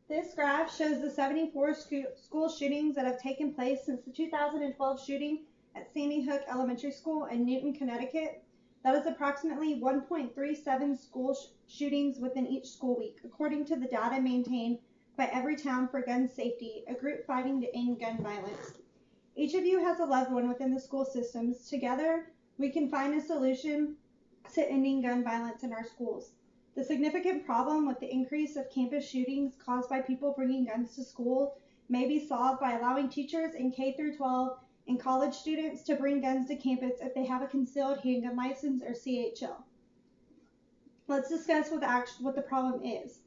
This graph shows the 74 school shootings that have taken place since the 2012 shooting at Sandy Hook Elementary School in Newton, Connecticut. That is approximately 1.37 school shootings within each school week, according to the data maintained by Everytown for Gun Safety, a group fighting to end gun violence. Each of you has a loved one within the school systems. Together, we can find a solution to ending gun violence in our schools. The significant problem with the increase of campus shootings caused by people bringing guns to school may be solved by allowing teachers in K-12 and college students to bring guns to campus if they have a concealed handgun license or CHL. Let's discuss what the problem is.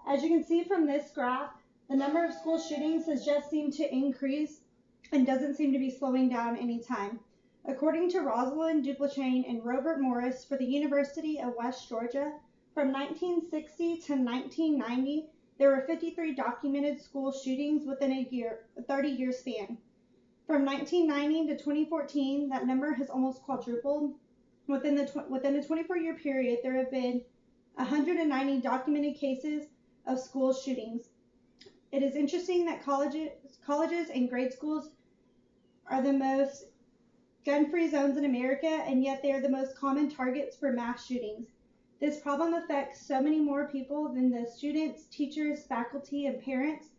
As you can see from this graph, the number of school shootings has just seemed to increase and doesn't seem to be slowing down anytime. According to Rosalind Duplachain and Robert Morris for the University of West Georgia, from 1960 to 1990, there were 53 documented school shootings within a 30-year span. From 1990 to 2014, that number has almost quadrupled. Within a 24-year period, there have been 190 documented cases of school shootings. It is interesting that colleges and grade schools are the most gun-free zones in America, and yet they are the most common targets for mass shootings. This problem affects so many more people than the students, teachers, faculty, and parents.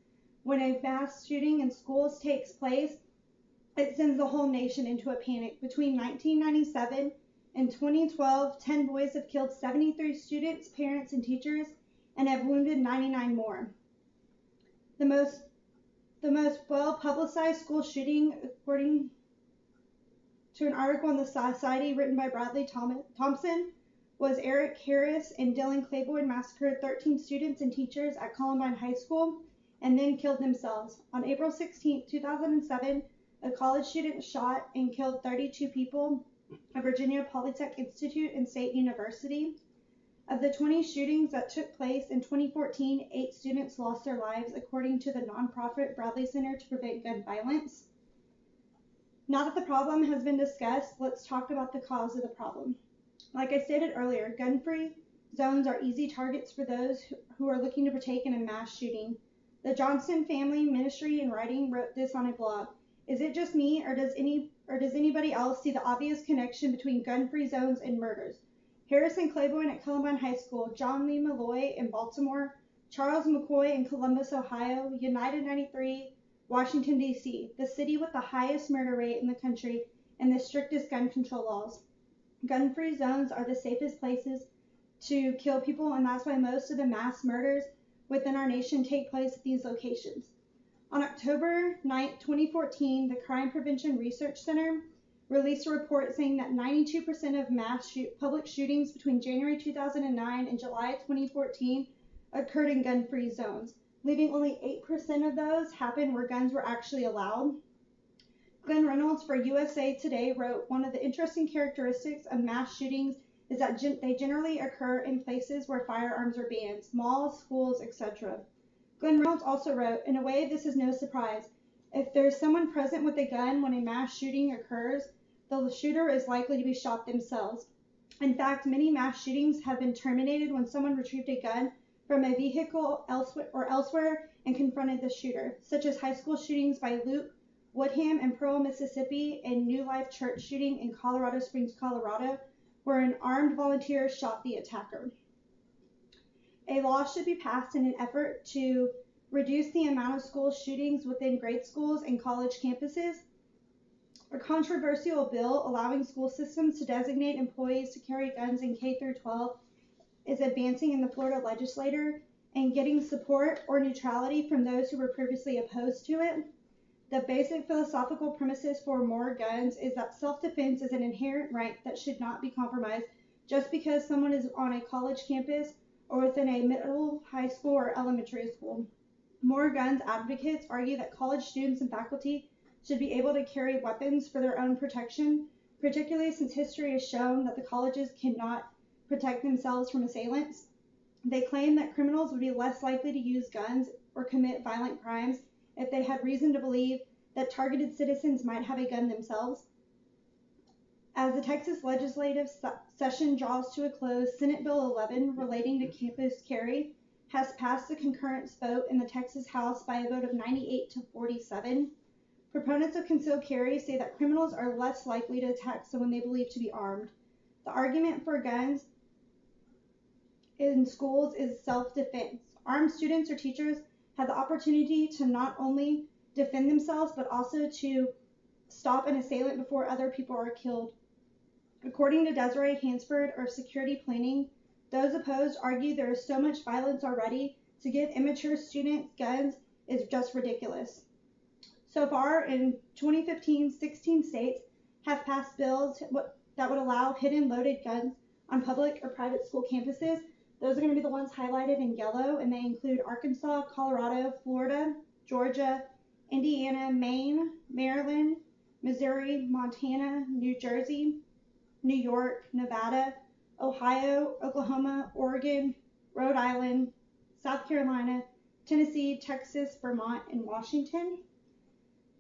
When a mass shooting in schools takes place, it sends the whole nation into a panic. Between 1997 and 2012, 10 boys have killed 73 students, parents, and teachers, and have wounded 99 more. The most well-publicized school shooting, according to an article in the Society written by Bradley Thompson, was Eric Harris and Dylan Claiborne massacred 13 students and teachers at Columbine High School and then killed themselves. On April 16, 2007, a college student shot and killed 32 people at Virginia Polytech Institute and State University. Of the 20 shootings that took place in 2014, 8 students lost their lives, according to the nonprofit Bradley Center to Prevent Gun Violence. Now that the problem has been discussed, let's talk about the cause of the problem. Like I stated earlier, gun-free zones are easy targets for those who are looking to partake in a mass shooting. The Johnson Family Ministry in Writing wrote this on a blog. Is it just me, or does anybody else see the obvious connection between gun-free zones and murders? Harrison Claiborne at Columbine High School, John Lee Malloy in Baltimore, Charles McCoy in Columbus, Ohio, United 93, Washington, D.C., the city with the highest murder rate in the country and the strictest gun control laws. Gun-free zones are the safest places to kill people, and that's why most of the mass murders within our nation take place at these locations. On October 9, 2014, the Crime Prevention Research Center released a report saying that 92% of public shootings between January 2009 and July 2014 occurred in gun-free zones, leaving only 8% of those happened where guns were actually allowed. Glenn Reynolds for USA Today wrote, one of the interesting characteristics of mass shootings is that they generally occur in places where firearms are banned, malls, schools, etc. Glenn Reynolds also wrote, in a way this is no surprise. If there's someone present with a gun when a mass shooting occurs, the shooter is likely to be shot themselves. In fact, many mass shootings have been terminated when someone retrieved a gun from a vehicle elsewhere and confronted the shooter, such as high school shootings by Luke Woodham in Pearl, Mississippi, and New Life Church shooting in Colorado Springs, Colorado, where an armed volunteer shot the attacker. A law should be passed in an effort to reduce the amount of school shootings within grade schools and college campuses. A controversial bill allowing school systems to designate employees to carry guns in K-12 is advancing in the Florida legislature and getting support or neutrality from those who were previously opposed to it. The basic philosophical premises for more guns is that self-defense is an inherent right that should not be compromised just because someone is on a college campus or within a middle, high school, or elementary school. More guns advocates argue that college students and faculty should be able to carry weapons for their own protection, particularly since history has shown that the colleges cannot protect themselves from assailants. They claim that criminals would be less likely to use guns or commit violent crimes if they had reason to believe that targeted citizens might have a gun themselves. As the Texas legislative session draws to a close, Senate Bill 11 relating to campus carry has passed the concurrence vote in the Texas House by a vote of 98 to 47. Proponents of concealed carry say that criminals are less likely to attack someone they believe to be armed. The argument for guns in schools is self-defense. Armed students or teachers have the opportunity to not only defend themselves, but also to stop an assailant before other people are killed. According to Desiree Hansford of Security Planning, those opposed argue there is so much violence already, to give immature students guns is just ridiculous. So far, in 2015, 16 states have passed bills that would allow hidden loaded guns on public or private school campuses. Those are going to be the ones highlighted in yellow, and they include Arkansas, Colorado, Florida, Georgia, Indiana, Maine, Maryland, Missouri, Montana, New Jersey, New York, Nevada, Ohio, Oklahoma, Oregon, Rhode Island, South Carolina, Tennessee, Texas, Vermont, and Washington.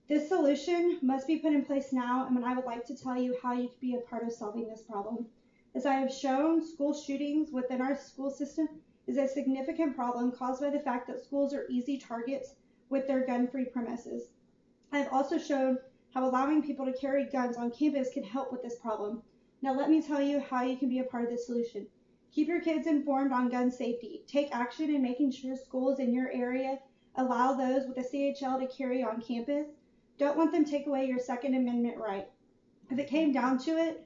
This solution must be put in place now, and I would like to tell you how you can be a part of solving this problem. As I have shown, school shootings within our school system is a significant problem caused by the fact that schools are easy targets with their gun-free premises. I have also shown how allowing people to carry guns on campus can help with this problem. Now let me tell you how you can be a part of this solution. Keep your kids informed on gun safety. Take action in making sure schools in your area allow those with a CHL to carry on campus. Don't let them take away your Second Amendment right. If it came down to it,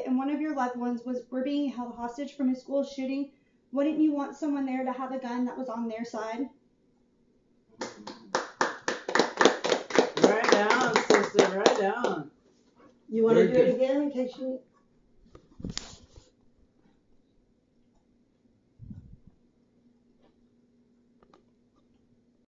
and one of your loved ones were being held hostage from a school shooting, wouldn't you want someone there to have a gun that was on their side? Right down, sister, right down. You want to do it again in case you...